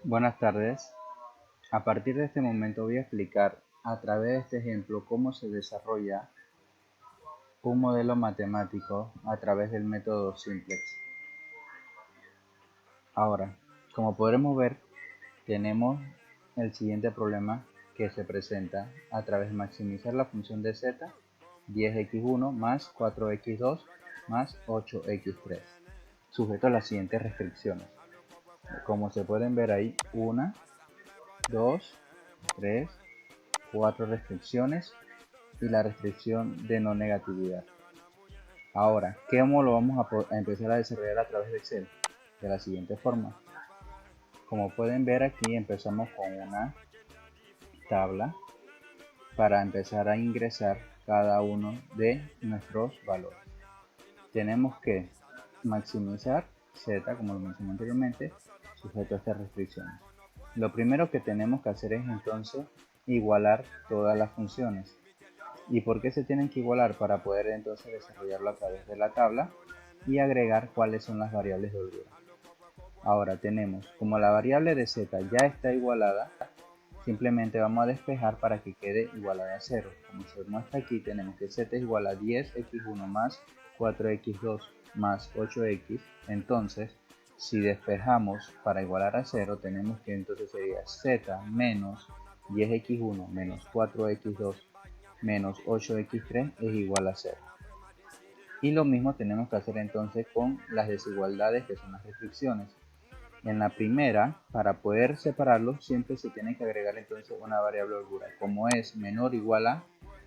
Buenas tardes. A partir de este momento voy a explicar a través de este ejemplo cómo se desarrolla un modelo matemático a través del método simplex. Ahora, como podremos ver, tenemos el siguiente problema que se presenta a través de maximizar la función de z, 10x1 más 4x2 más 8x3, sujeto a las siguientes restricciones. Como se pueden ver ahí, 1, 2, 3, 4 restricciones y la restricción de no negatividad. Ahora, ¿cómo lo vamos a empezar a desarrollar a través de Excel? De la siguiente forma. Como pueden ver aquí, empezamos con una tabla para empezar a ingresar cada uno de nuestros valores. Tenemos que maximizar z, como lo mencioné anteriormente, sujeto a estas restricciones. Lo primero que tenemos que hacer es entonces igualar todas las funciones. ¿Y por qué se tienen que igualar? Para poder entonces desarrollarlo a través de la tabla y agregar cuáles son las variables de holgura. Ahora tenemos, como la variable de z ya está igualada, simplemente vamos a despejar para que quede igualada a 0. Como se muestra aquí, tenemos que z es igual a 10x1 más 4x2 más 8x. Entonces, si despejamos para igualar a 0, tenemos que entonces sería z menos 10x1 menos 4x2 menos 8x3 es igual a 0. Y lo mismo tenemos que hacer entonces con las desigualdades, que son las restricciones. En la primera, para poder separarlos, siempre se tiene que agregar entonces una variable holgura. Como es menor o igual a,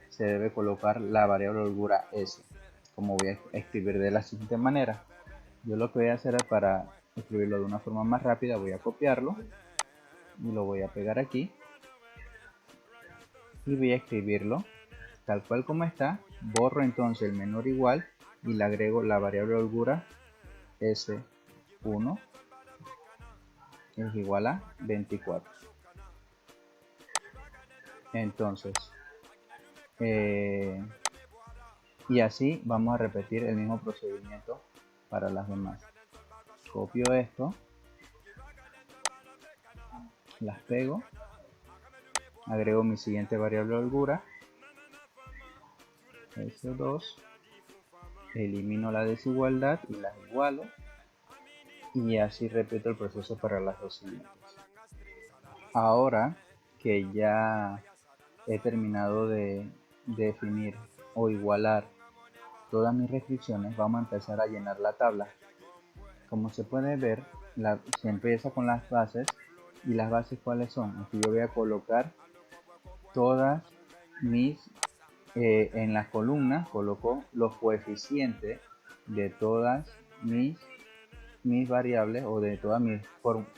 se debe colocar la variable holgura s. Como voy a escribir de la siguiente manera. Yo lo que voy a hacer es, para escribirlo de una forma más rápida, voy a copiarlo y lo voy a pegar aquí. Y voy a escribirlo tal cual como está. Borro entonces el menor o igual y le agrego la variable holgura s1 es igual a 24. Entonces, y así vamos a repetir el mismo procedimiento para las demás. Copio esto, las pego, agrego mi siguiente variable holgura, S2, elimino la desigualdad y las igualo, y así repito el proceso para las dos siguientes. Ahora que ya he terminado de definir o igualar todas mis restricciones, vamos a empezar a llenar la tabla. Como se puede ver, se empieza con las bases. ¿Y las bases cuáles son? Aquí yo voy a colocar todas mis, en las columnas coloco los coeficientes de todas mis variables o de todas mis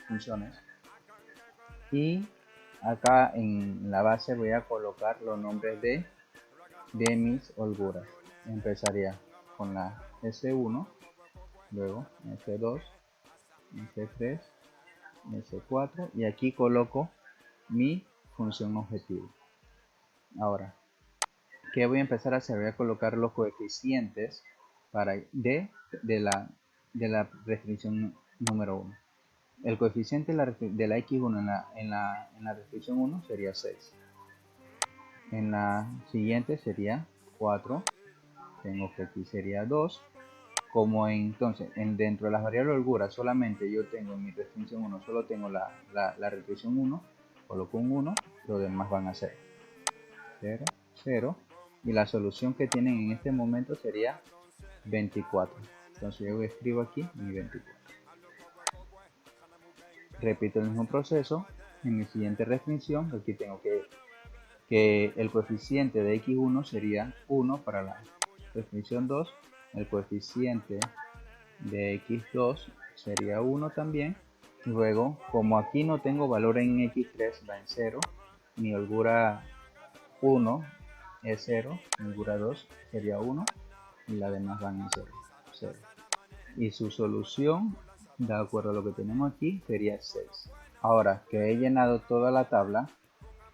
funciones. Y acá en la base voy a colocar los nombres de mis holguras. Empezaría con la S1, luego S2, S3, S4 y aquí coloco mi función objetivo. Ahora, ¿qué voy a empezar a hacer? Voy a colocar los coeficientes de la restricción número 1. El coeficiente de la x1 en la restricción 1 sería 6. En la siguiente sería 4. Tengo que aquí sería 2. Como entonces dentro de las variables holgura solamente yo tengo en mi restricción 1, solo tengo la restricción 1, coloco un 1, los demás van a ser 0, 0, y la solución que tienen en este momento sería 24. Entonces yo escribo aquí mi 24. Repito el mismo proceso en mi siguiente restricción. Aquí tengo que el coeficiente de x1 sería 1 para la restricción 2, el coeficiente de x2 sería 1 también. Luego, como aquí no tengo valor en x3, va en 0, mi holgura 1 es 0, mi holgura 2 sería 1 y las demás van en 0, 0. Y su solución, de acuerdo a lo que tenemos aquí, sería 6. Ahora que he llenado toda la tabla,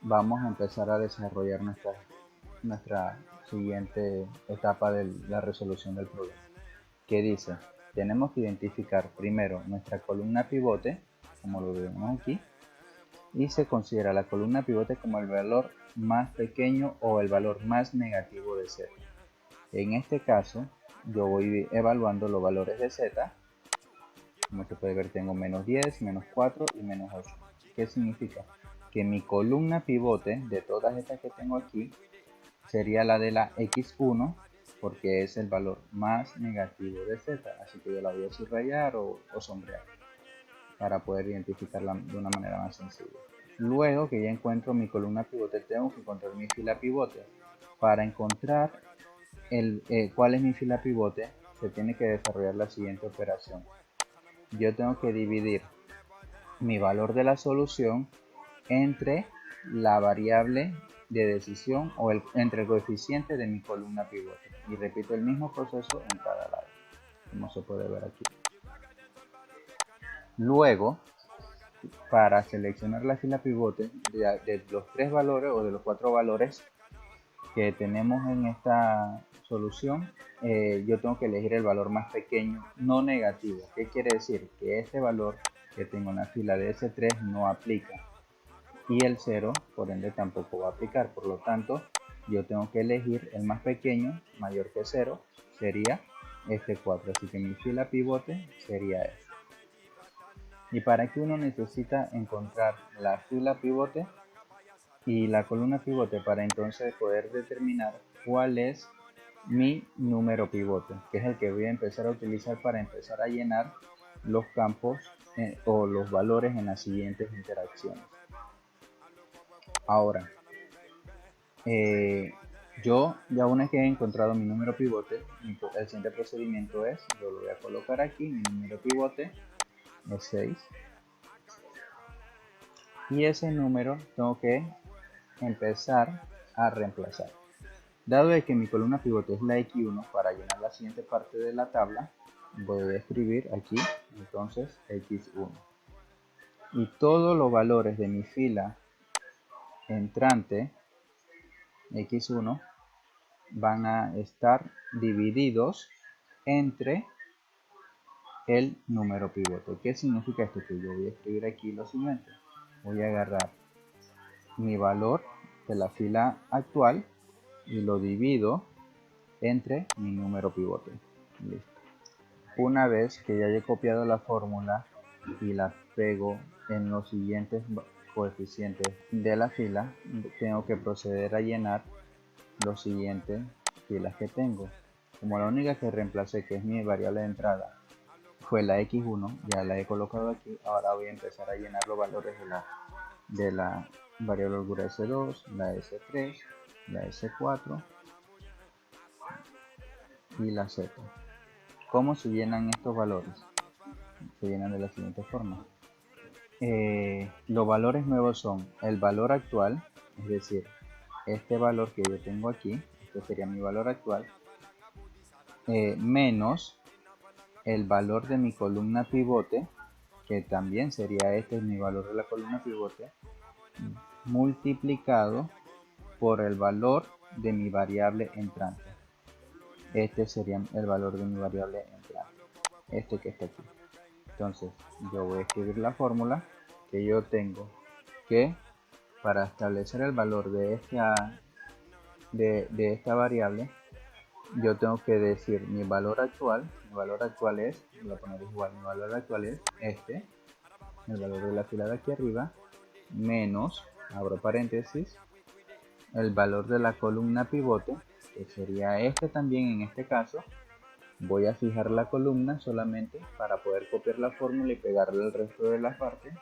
vamos a empezar a desarrollar nuestra siguiente etapa de la resolución del problema, que dice: tenemos que identificar primero nuestra columna pivote, como lo vemos aquí, y se considera la columna pivote como el valor más pequeño o el valor más negativo de z. En este caso, yo voy evaluando los valores de z. Como se puede ver, tengo menos 10, menos 4 y menos 8. ¿Qué significa? Que mi columna pivote de todas estas que tengo aquí sería la de la x1, porque es el valor más negativo de z. Así que yo la voy a subrayar o sombrear para poder identificarla de una manera más sencilla. Luego que ya encuentro mi columna pivote, tengo que encontrar mi fila pivote. Para encontrar cuál es mi fila pivote, se tiene que desarrollar la siguiente operación. Yo tengo que dividir mi valor de la solución entre la variable de decisión o entre el coeficiente de mi columna pivote. Y repito el mismo proceso en cada lado, como se puede ver aquí. Luego, para seleccionar la fila pivote de los 3 valores o de los 4 valores que tenemos en esta solución, yo tengo que elegir el valor más pequeño no negativo. ¿Qué quiere decir? Que este valor que tengo en la fila de S3 no aplica y el 0 por ende tampoco va a aplicar. Por lo tanto, yo tengo que elegir el más pequeño mayor que 0, sería este 4, así que mi fila pivote sería esta. Y para que uno necesita encontrar la fila pivote y la columna pivote para entonces poder determinar cuál es mi número pivote, que es el que voy a empezar a utilizar para empezar a llenar los campos o los valores en las siguientes interacciones. Ahora, yo ya una vez que he encontrado mi número pivote, el siguiente procedimiento es, yo lo voy a colocar aquí, mi número pivote es 6 y ese número tengo que empezar a reemplazar. Dado de que mi columna pivote es la X1, para llenar la siguiente parte de la tabla, voy a escribir aquí entonces X1. Y todos los valores de mi fila entrante X1 van a estar divididos entre el número pivote. ¿Qué significa esto? Que yo voy a escribir aquí lo siguiente. Voy a agarrar mi valor de la fila actual y lo divido entre mi número pivote. Listo. Una vez que ya haya copiado la fórmula y la pego en los siguientes coeficientes de la fila, tengo que proceder a llenar los siguientes filas que tengo. Como la única que reemplacé, que es mi variable de entrada, fue la X1, ya la he colocado aquí. Ahora voy a empezar a llenar los valores de la variable holgura S2, la S3, la S4 y la Z. ¿Cómo se llenan estos valores? Se llenan de la siguiente forma. Los valores nuevos son el valor actual, es decir, este valor que yo tengo aquí, este sería mi valor actual, menos el valor de mi columna pivote, que también sería este mi valor de la columna pivote, multiplicado por el valor de mi variable entrante. Este sería el valor de mi variable entrante, este que está aquí. Entonces yo voy a escribir la fórmula que yo tengo que para establecer el valor de esta variable, yo tengo que decir mi valor actual es, voy a poner igual, mi valor actual es este, el valor de la fila de aquí arriba, menos, abro paréntesis, el valor de la columna pivote, que sería este también en este caso. Voy a fijar la columna solamente para poder copiar la fórmula y pegarle el resto de las partes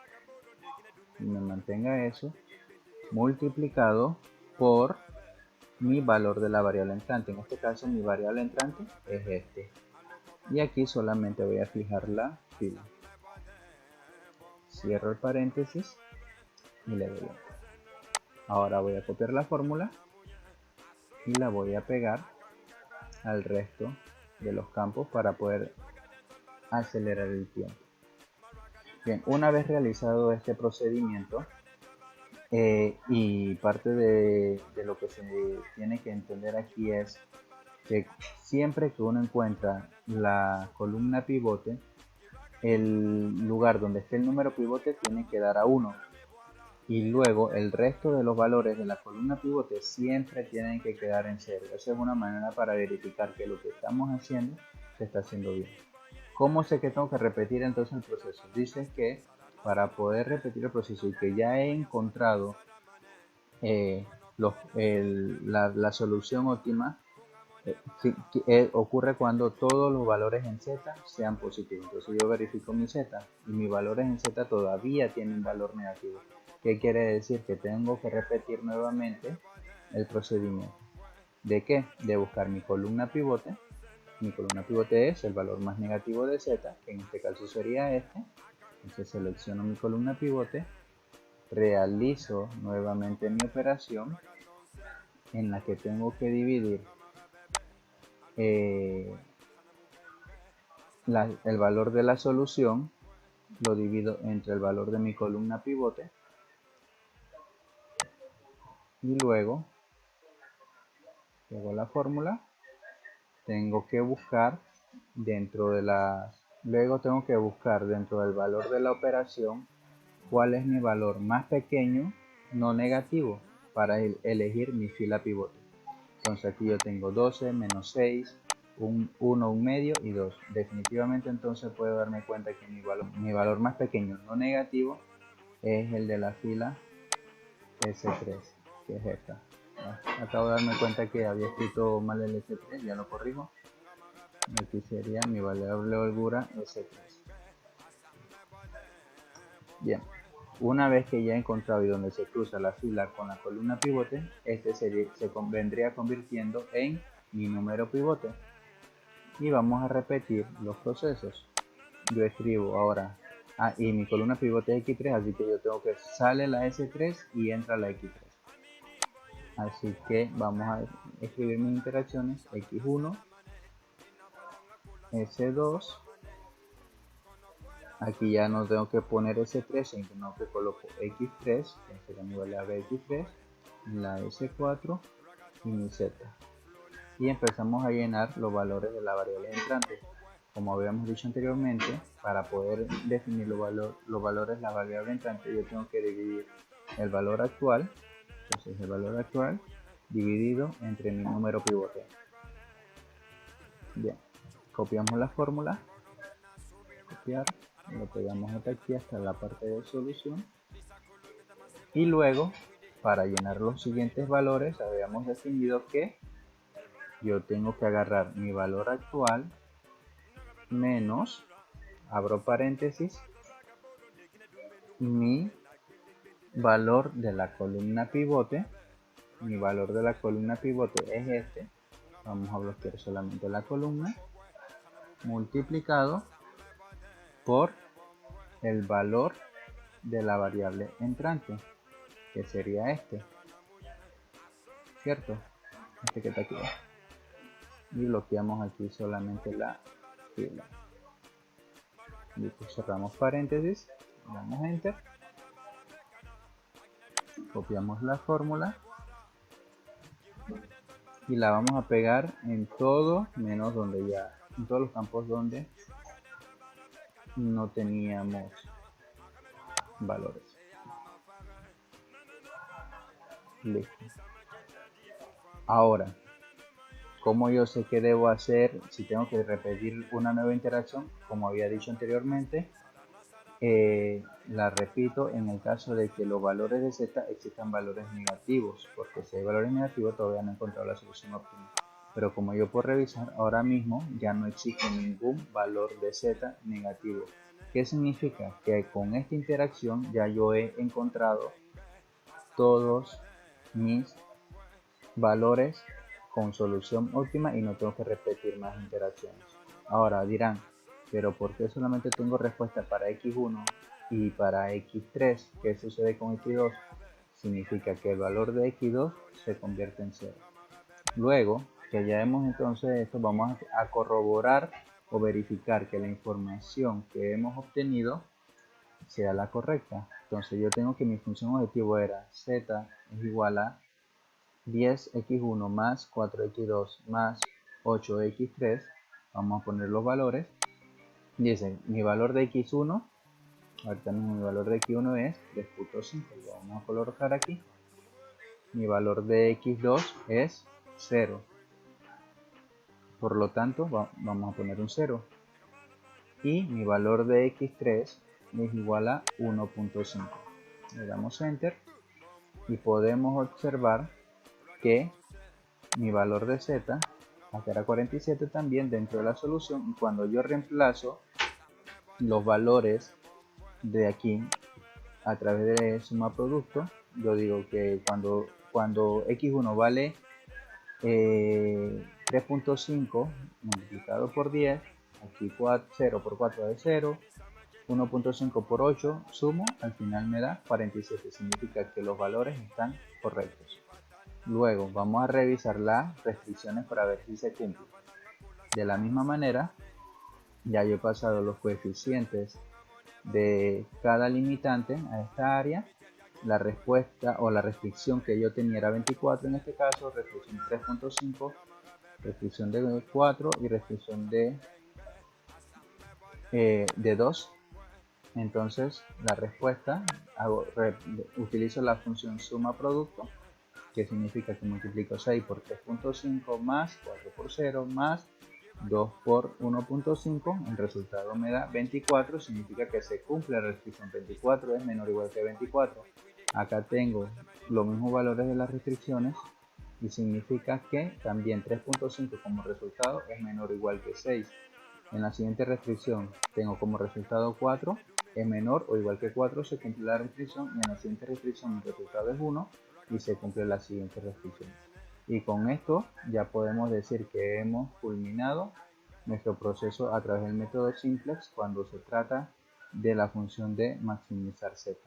y me mantenga eso multiplicado por mi valor de la variable entrante. En este caso mi variable entrante es este. Y aquí solamente voy a fijar la fila. Cierro el paréntesis y le doy enter. Ahora voy a copiar la fórmula y la voy a pegar al resto de los campos para poder acelerar el tiempo. Bien, una vez realizado este procedimiento, y parte de lo que se tiene que entender aquí es que siempre que uno encuentra la columna pivote, el lugar donde esté el número pivote tiene que dar a 1. y luego el resto de los valores de la columna pivote siempre tienen que quedar en cero. Esa es una manera para verificar que lo que estamos haciendo se está haciendo bien. ¿Cómo sé que tengo que repetir entonces el proceso? Dice que para poder repetir el proceso y que ya he encontrado la solución óptima, ocurre cuando todos los valores en z sean positivos. Entonces yo verifico mi z y mis valores en z todavía tienen un valor negativo. ¿Qué quiere decir? Que tengo que repetir nuevamente el procedimiento. ¿De qué? De buscar mi columna pivote. Mi columna pivote es el valor más negativo de z, que en este caso sería este. Entonces selecciono mi columna pivote, realizo nuevamente mi operación en la que tengo que dividir el valor de la solución, lo divido entre el valor de mi columna pivote y luego la fórmula. Tengo que buscar dentro de tengo que buscar dentro del valor de la operación cuál es mi valor más pequeño no negativo para elegir mi fila pivote. Entonces aquí yo tengo 12, menos 6, 1, 1 medio y 2. Definitivamente entonces puedo darme cuenta que mi valor más pequeño no negativo es el de la fila S3, que es esta. Acabo de darme cuenta que había escrito mal el S3, ya lo corrijo. Aquí sería mi variable holgura S3. Bien, una vez que ya he encontrado y donde se cruza la fila con la columna pivote, este se vendría convirtiendo en mi número pivote. Y vamos a repetir los procesos. Yo escribo ahora, y mi columna pivote es X3, así que yo tengo que sale la S3 y entra la X3. Así que vamos a escribir mis interacciones X1, S2, aquí ya no tengo que poner S3, sino que coloco X3, que sería mi variable X3, la S4 y mi Z. Y empezamos a llenar los valores de la variable entrante. Como habíamos dicho anteriormente, para poder definir los valores de la variable entrante, yo tengo que dividir el valor actual, entonces el valor actual dividido entre mi número pivote. Bien, copiamos la fórmula, copiar, lo pegamos hasta aquí, hasta la parte de solución, y luego para llenar los siguientes valores habíamos definido que yo tengo que agarrar mi valor actual menos, abro paréntesis, mi valor de la columna pivote. Mi valor de la columna pivote es este, vamos a bloquear solamente la columna, multiplicado por el valor de la variable entrante, que sería este, ¿cierto? Este que está aquí. Y bloqueamos aquí solamente la fila. Listo, cerramos paréntesis, damos enter, copiamos la fórmula y la vamos a pegar en todo menos en todos los campos donde no teníamos valores. Listo. Ahora, ¿cómo yo sé qué debo hacer si tengo que repetir una nueva interacción? Como había dicho anteriormente, la repito en el caso de que los valores de z existan valores negativos, porque si hay valores negativos todavía no he encontrado la solución óptima. Pero como yo puedo revisar, ahora mismo ya no existe ningún valor de z negativo. ¿Qué significa? Que con esta interacción ya yo he encontrado todos mis valores con solución óptima y no tengo que repetir más interacciones. Ahora dirán, pero ¿por qué solamente tengo respuesta para x1 y para x3? ¿Qué sucede con x2? Significa que el valor de x2 se convierte en 0. Luego que ya hemos entonces esto, vamos a corroborar o verificar que la información que hemos obtenido sea la correcta. Entonces yo tengo que mi función objetivo era z es igual a 10x1 más 4x2 más 8x3. Vamos a poner los valores. Dice, mi valor de x1 Ahorita mismo mi valor de x1 es 3.5, lo vamos a colocar aquí. Mi valor de x2 es 0, por lo tanto vamos a poner un 0. Y mi valor de x3 es igual a 1.5. Le damos enter y podemos observar que mi valor de z acá era 47 también dentro de la solución, y cuando yo reemplazo los valores de aquí a través de suma producto, yo digo que cuando x1 vale 3.5 multiplicado por 10, aquí 0 por 4 es 0, 1.5 por 8 sumo, al final me da 47, significa que los valores están correctos. Luego vamos a revisar las restricciones para ver si se cumplen. De la misma manera, ya yo he pasado los coeficientes de cada limitante a esta área. La respuesta o la restricción que yo tenía era 24 en este caso, restricción 3.5, restricción de 4 y restricción de 2. Entonces la respuesta, utilizo la función suma producto, que significa que multiplico 6 por 3.5 más 4 por 0 más 2 por 1.5, el resultado me da 24, significa que se cumple la restricción. 24 es menor o igual que 24. Acá tengo los mismos valores de las restricciones y significa que también 3.5 como resultado es menor o igual que 6. En la siguiente restricción tengo como resultado 4, es menor o igual que 4, se cumple la restricción, y en la siguiente restricción el resultado es 1 y se cumple la siguiente restricción. Y con esto ya podemos decir que hemos culminado nuestro proceso a través del método simplex cuando se trata de la función de maximizar z.